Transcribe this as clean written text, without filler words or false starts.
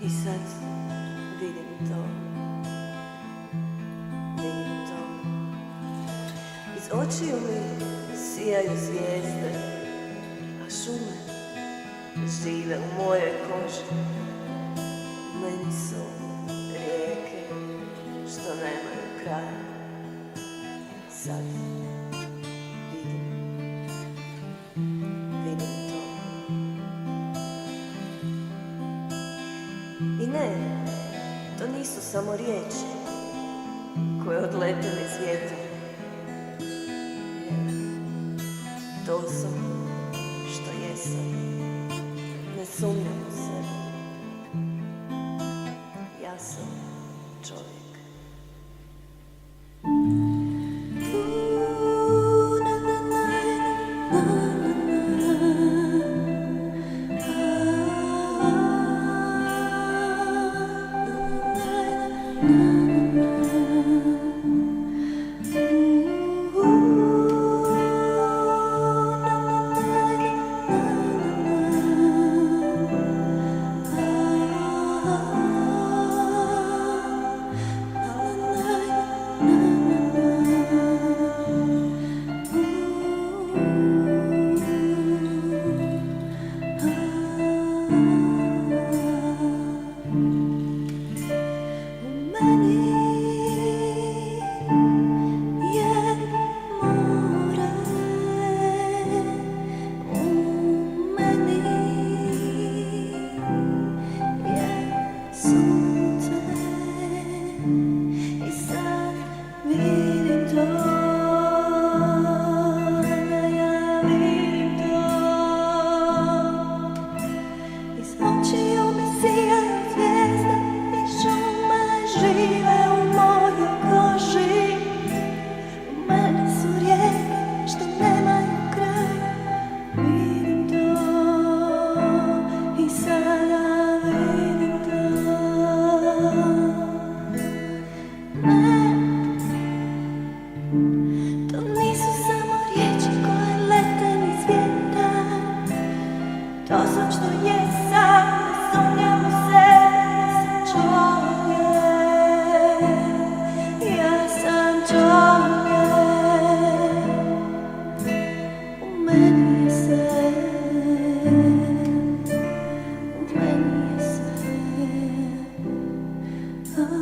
I sad vidim to, vidim to. Iz očiju mi sijaju zvijezde, a šume žive u mojoj koži. Meni su rijeke što nemaju kraja. Sad vidim to. I ne, to nisu samo riječi koje odletele iz vjetra. To sam što jesam, ne sumnjam u sebe. Ja sam čovjek. To sam što jesam, ne sumnjam u sebe, sam čovjek, ja sam čovjek, u meni je sve, u meni je sve. Oh